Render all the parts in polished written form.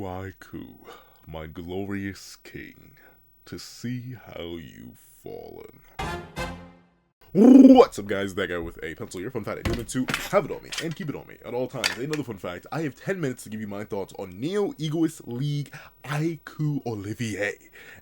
Aiku, my glorious king, to see how you've fallen. What's up, guys? That guy with a pencil here. Fun fact, I do meant to have it on me and keep it on me at all times. Another fun fact, I have 10 minutes to give you my thoughts on Neo Egoist League Aiku Olivier.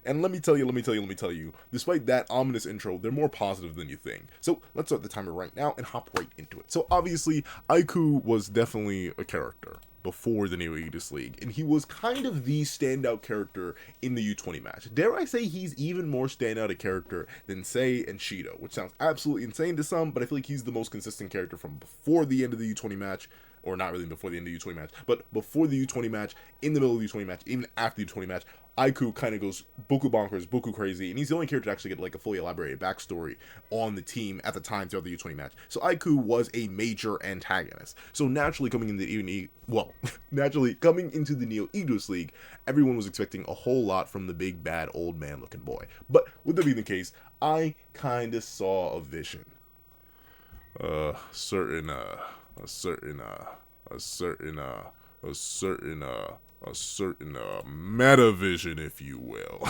And let me tell you, despite that ominous intro, they're more positive than you think. So let's start the timer right now and hop right into it. So obviously, Aiku was definitely a character before the Neo Egoist League, and he was kind of the standout character in the U20 match. Dare I say he's even more standout a character than Sei and Shido, which sounds absolutely insane to some, but I feel like he's the most consistent character from before the end of the U20 match, or not really before the end of the U20 match, but before the U20 match, in the middle of the U20 match, even after the U20 match. Aiku kind of goes buku bonkers, buku crazy, and he's the only character to actually get like a fully elaborated backstory on the team at the time throughout the U20 match. So Aiku was a major antagonist. So naturally coming into the Neo Egoist League, everyone was expecting a whole lot from the big bad old man looking boy. But with that being the case, I kind of saw a vision. A certain meta vision, if you will.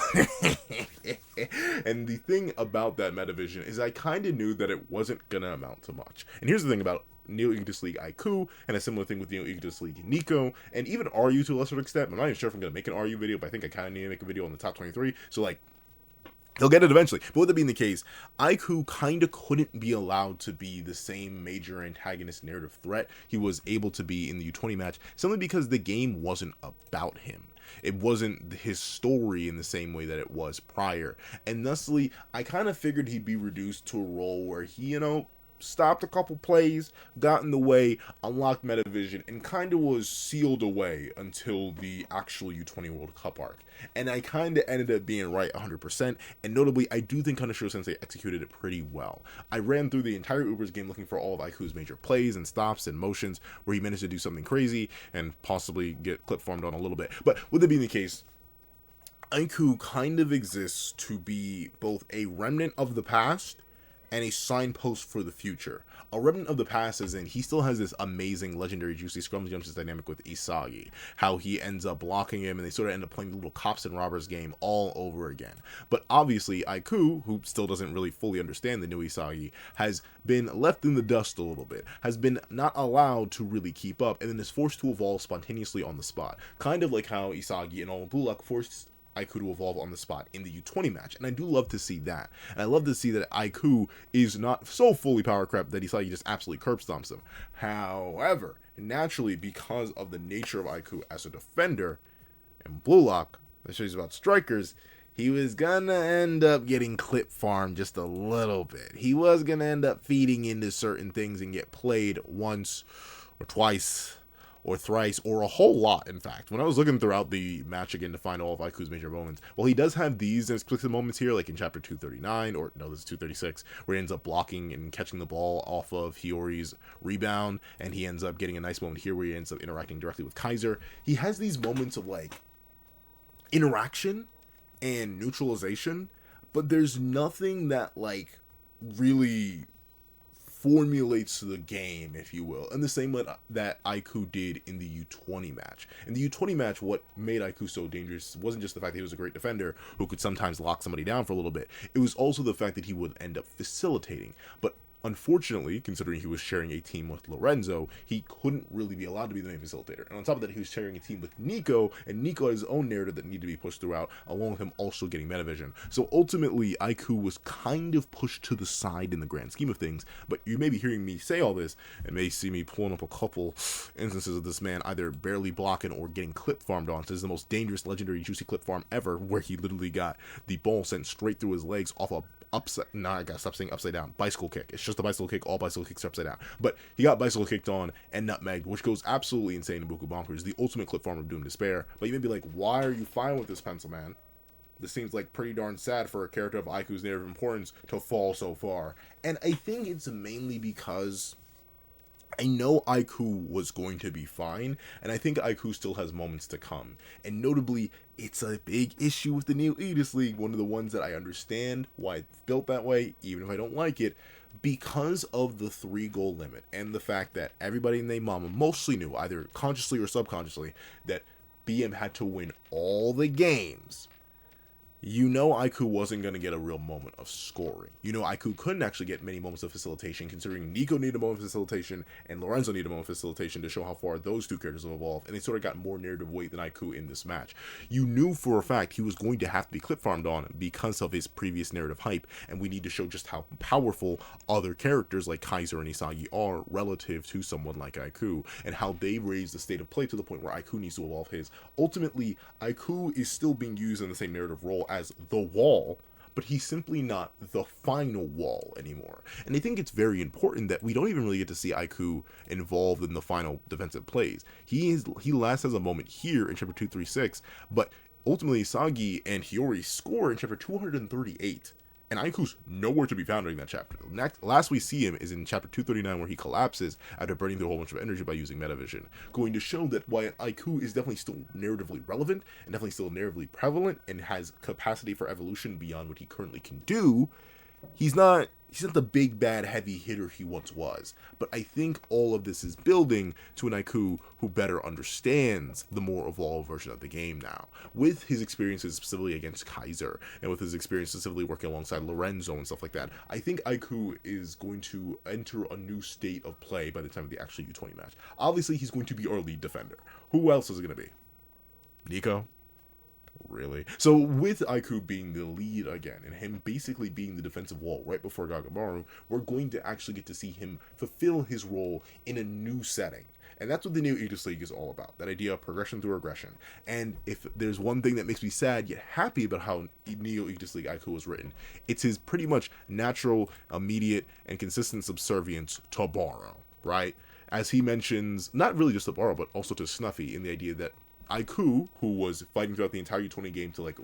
And the thing about that meta vision is I kind of knew that it wasn't gonna amount to much. And here's the thing about Neo Egoist League Aiku, and a similar thing with Neo Egoist League Nico, and even RU to a lesser extent. I'm not even sure if I'm gonna make an RU video, but I think I kind of need to make a video on the top 23. So like, he'll get it eventually. But with that being the case, Aiku kind of couldn't be allowed to be the same major antagonist narrative threat he was able to be in the U20 match, simply because the game wasn't about him. It wasn't his story in the same way that it was prior. And thusly, I kind of figured he'd be reduced to a role where he, stopped a couple plays, got in the way, unlocked Metavision, and kind of was sealed away until the actual U20 World Cup arc. And I kind of ended up being right 100%, and notably, I do think Kaneshiro Sensei executed it pretty well. I ran through the entire Ubers game looking for all of Aiku's major plays and stops and motions where he managed to do something crazy and possibly get clip farmed on a little bit. But with it being the case, Aiku kind of exists to be both a remnant of the past and a signpost for the future. A remnant of the past is in he still has this amazing legendary juicy scrum jumps dynamic with Isagi, how he ends up blocking him and they sort of end up playing the little cops and robbers game all over again. But obviously Aiku, who still doesn't really fully understand the new Isagi, has been left in the dust a little bit, has been not allowed to really keep up, and then is forced to evolve spontaneously on the spot, kind of like how Isagi and all Blue Lock forced Aiku to evolve on the spot in the U20 match, and I do love to see that. And I love to see that Aiku is not so fully power crept that Isagi just absolutely curb stomps him. However, naturally, because of the nature of Aiku as a defender, and Blue Lock, that shows you about strikers, he was gonna end up getting clip farmed just a little bit. He was gonna end up feeding into certain things and get played once or twice or thrice, or a whole lot, in fact. When I was looking throughout the match again to find all of Aiku's major moments, well, he does have these explicit moments here, like in chapter 239, or no, this is 236, where he ends up blocking and catching the ball off of Hiyori's rebound, and he ends up getting a nice moment here where he ends up interacting directly with Kaiser. He has these moments of, like, interaction and neutralization, but there's nothing that, like, really formulates the game, if you will, in the same way that Aiku did in the U20 match. In the U20 match, what made Aiku so dangerous wasn't just the fact that he was a great defender who could sometimes lock somebody down for a little bit. It was also the fact that he would end up facilitating. But unfortunately, considering he was sharing a team with Lorenzo, he couldn't really be allowed to be the main facilitator. And on top of that, he was sharing a team with Nico, and Nico had his own narrative that needed to be pushed throughout, along with him also getting Metavision. So ultimately, Aiku was kind of pushed to the side in the grand scheme of things, but you may be hearing me say all this, and may see me pulling up a couple instances of this man either barely blocking or getting clip farmed on. So this is the most dangerous legendary juicy clip farm ever, where he literally got the ball sent straight through his legs off a I gotta stop saying upside down. Bicycle kick. It's just a bicycle kick. All bicycle kicks are upside down. But he got bicycle kicked on and nutmegged, which goes absolutely insane in Buku Bonkers, the ultimate clip farm of Doom Despair. But you may be like, why are you fine with this, Pencil Man? This seems like pretty darn sad for a character of Aiku's narrative importance to fall so far. And I think it's mainly because I know Aiku was going to be fine, and I think Aiku still has moments to come. And notably, it's a big issue with the Neo Egoist League, one of the ones that I understand why it's built that way, even if I don't like it, because of the 3-goal limit, and the fact that everybody and their mama mostly knew, either consciously or subconsciously, that BM had to win all the games, you know Aiku wasn't going to get a real moment of scoring. You know Aiku couldn't actually get many moments of facilitation, considering Nico needed a moment of facilitation and Lorenzo needed a moment of facilitation to show how far those two characters have evolved, and they sort of got more narrative weight than Aiku in this match. You knew for a fact he was going to have to be clip farmed on because of his previous narrative hype, and we need to show just how powerful other characters like Kaiser and Isagi are relative to someone like Aiku, and how they raise the state of play to the point where Aiku needs to evolve his. Ultimately, Aiku is still being used in the same narrative role as the wall, but he's simply not the final wall anymore. And I think it's very important that we don't even really get to see Aiku involved in the final defensive plays. He last has a moment here in chapter 236, but ultimately Isagi and Hiyori score in chapter 238. And Aiku's nowhere to be found during that chapter. Last we see him is in chapter 239, where he collapses after burning through a whole bunch of energy by using Metavision, going to show that while Aiku is definitely still narratively relevant and definitely still narratively prevalent and has capacity for evolution beyond what he currently can do, he's not the big bad heavy hitter he once was. But I think all of this is building to an Aiku who better understands the more evolved version of the game now, with his experiences specifically against Kaiser and with his experience specifically working alongside Lorenzo and stuff like that. I think Aiku is going to enter a new state of play by the time of the actual U20 match. Obviously he's going to be our lead defender. Who else is it going to be? Nico? Really? So with Aiku being the lead again, and him basically being the defensive wall right before Gagamaru, we're going to actually get to see him fulfill his role in a new setting. And that's what the new Aegis League is all about, that idea of progression through aggression. And if there's one thing that makes me sad yet happy about how Neo Aegis League Aiku was written, it's his pretty much natural, immediate, and consistent subservience to Baro, right? As he mentions, not really just to Baro, but also to Snuffy, in the idea that Aiku, who was fighting throughout the entire U20 game to like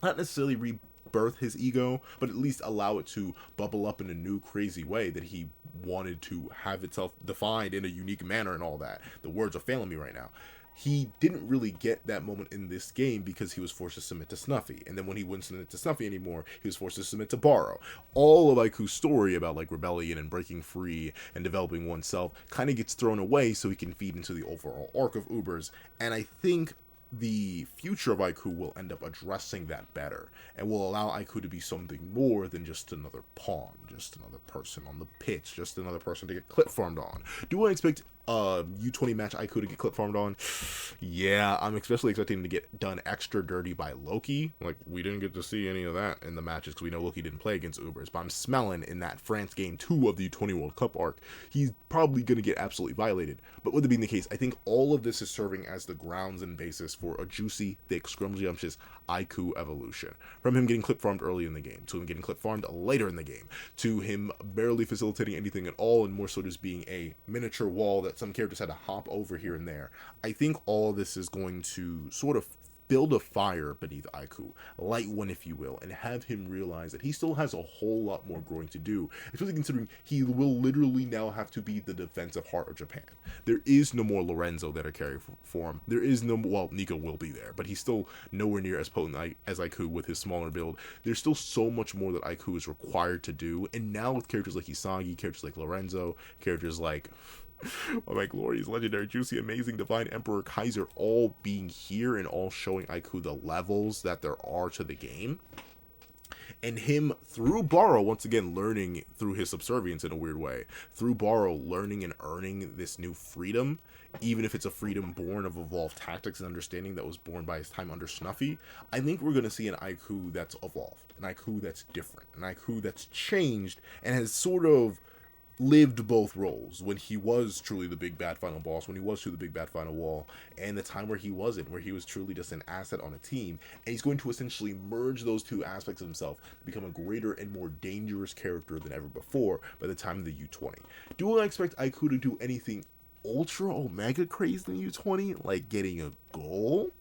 not necessarily rebirth his ego, but at least allow it to bubble up in a new crazy way that he wanted to have itself defined in a unique manner and all that. The words are failing me right now. He didn't really get that moment in this game because he was forced to submit to Snuffy. And then when he wouldn't submit to Snuffy anymore, he was forced to submit to Baro. All of Aiku's story about like rebellion and breaking free and developing oneself kind of gets thrown away so he can feed into the overall arc of Ubers. And I think the future of Aiku will end up addressing that better and will allow Aiku to be something more than just another pawn, just another person on the pitch, just another person to get clip farmed on. Do I expect U20 match Aiku to get clip farmed on? Yeah, I'm especially expecting him to get done extra dirty by Loki. Like, we didn't get to see any of that in the matches because we know Loki didn't play against Ubers, but I'm smelling in that France game 2 of the U20 World Cup arc, he's probably going to get absolutely violated. But with it being the case, I think all of this is serving as the grounds and basis for a juicy, thick, scrumptious Aiku evolution. From him getting clip farmed early in the game, to him getting clip farmed later in the game, to him barely facilitating anything at all, and more so just being a miniature wall that some characters had to hop over here and there. I think all of this is going to sort of build a fire beneath Aiku, light one if you will, and have him realize that he still has a whole lot more growing to do, especially considering he will literally now have to be the defensive heart of Japan. There is no more Lorenzo that are carry for him. There is no, well, Nico will be there, but he's still nowhere near as potent as Aiku with his smaller build. There's still so much more that Aiku is required to do, and now with characters like Isagi, characters like Lorenzo, characters like oh my glorious, legendary, juicy, amazing, divine Emperor Kaiser all being here and all showing Aiku the levels that there are to the game. And him, through Baro, once again learning through his subservience in a weird way, through Baro learning and earning this new freedom, even if it's a freedom born of evolved tactics and understanding that was born by his time under Snuffy, I think we're going to see an Aiku that's evolved, an Aiku that's different, an Aiku that's changed and has sort of lived both roles, when he was truly the big bad final boss, when he was truly the big bad final wall, and the time where he wasn't, where he was truly just an asset on a team. And he's going to essentially merge those two aspects of himself to become a greater and more dangerous character than ever before by the time of the U20. Do I expect Aiku to do anything ultra omega crazy in the U20, like getting a goal?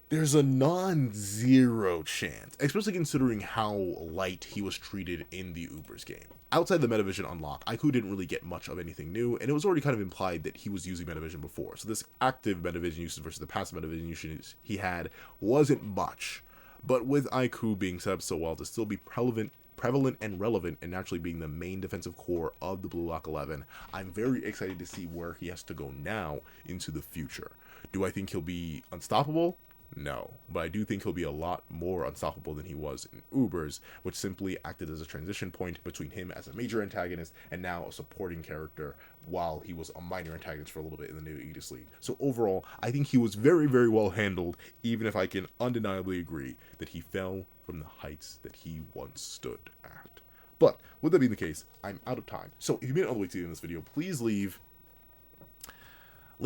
There's a non-zero chance, especially considering how light he was treated in the Ubers game. Outside the Metavision unlock, Aiku didn't really get much of anything new, and it was already kind of implied that he was using Metavision before. So this active Metavision usage versus the passive Metavision usage he had wasn't much. But with Aiku being set up so well to still be prevalent prevalent and relevant and naturally being the main defensive core of the Blue Lock 11. I'm very excited to see where he has to go now into the future. Do I think he'll be unstoppable? No, but I do think he'll be a lot more unstoppable than he was in Ubers, which simply acted as a transition point between him as a major antagonist and now a supporting character while he was a minor antagonist for a little bit in the New Aegis League. So overall, I think he was very, very well handled, even if I can undeniably agree that he fell from the heights that he once stood at. But with that being the case, I'm out of time. So if you made it all the way to the end of this video, please leave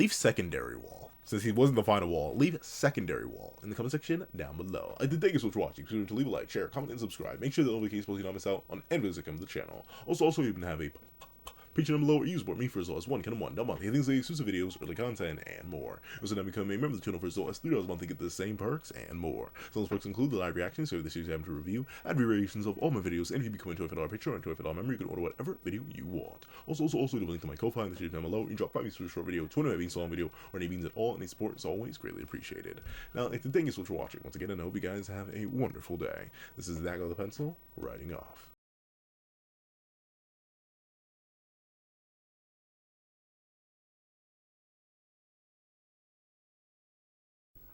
secondary wall. Since he wasn't the final wall, leave secondary wall in the comment section down below. I did thank you so much for watching. Be sure to leave a like, share, comment, and subscribe. Make sure that notifications so you don't miss out on any videos that come to the channel. Also, you can have a Patreon down below, or you support me for as low as $1 a month. Things like exclusive videos, early content, and more. Also, now become a member of the channel for as low as $3 a month to get the same perks and more. Some of those perks include the live reactions, so if this is time to review, and variations of all my videos, and if you become a $25 Patreon or $25 member, you can order whatever video you want. Also, the link to my Ko-Fi in the description down below. You can drop 5 views for a short video, 20 beans a long video, or any beans at all, and any support is always greatly appreciated. Now, thank you so much for watching once again, and I hope you guys have a wonderful day. This is That Guy with a Pencil, writing off.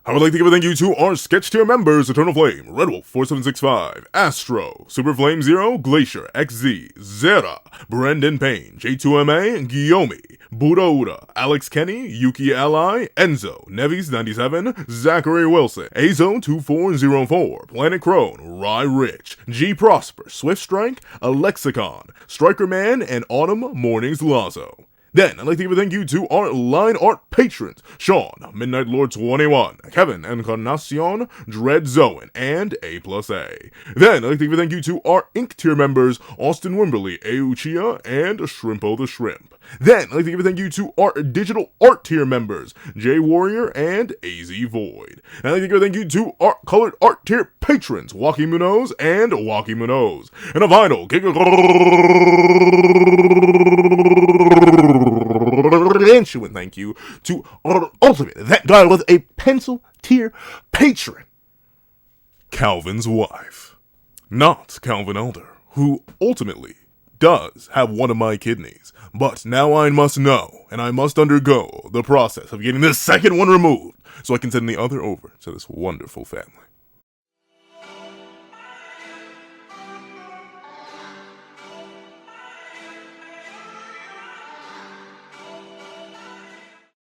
I would like to give a thank you to our sketch tier members: Eternal Flame, Red Wolf 4765, Astro, Super Flame Zero, Glacier, XZ, Zera, Brendan Payne, J2MA, Guillaume, Buddha Uda, Alex Kenny, Yuki Ally, Enzo, Nevis97, Zachary Wilson, Azo2404, Planet Crone, Rye Rich, G Prosper, Swift Strike, Alexicon, Striker Man, and Autumn Mornings Lazo. Then, I'd like to give a thank you to our line art patrons: Sean, Midnight Lord 21, Kevin, Encarnacion, Dread Zoan, and A+A. Then, I'd like to give a thank you to our Ink tier members: Austin Wimberly, Euchia, and Shrimpo the Shrimp. Then, I'd like to give a thank you to our digital art tier members: J Warrior and AZ Void. And I'd like to give a thank you to our colored art tier patrons: Waki Munoz and Waki Munoz. And a vinyl thank you to our ultimate That Guy with a Pencil tier patron, Calvin's wife. Not Calvin Elder, who ultimately does have one of my kidneys, but now I must know, and I must undergo the process of getting this second one removed, so I can send the other over to this wonderful family.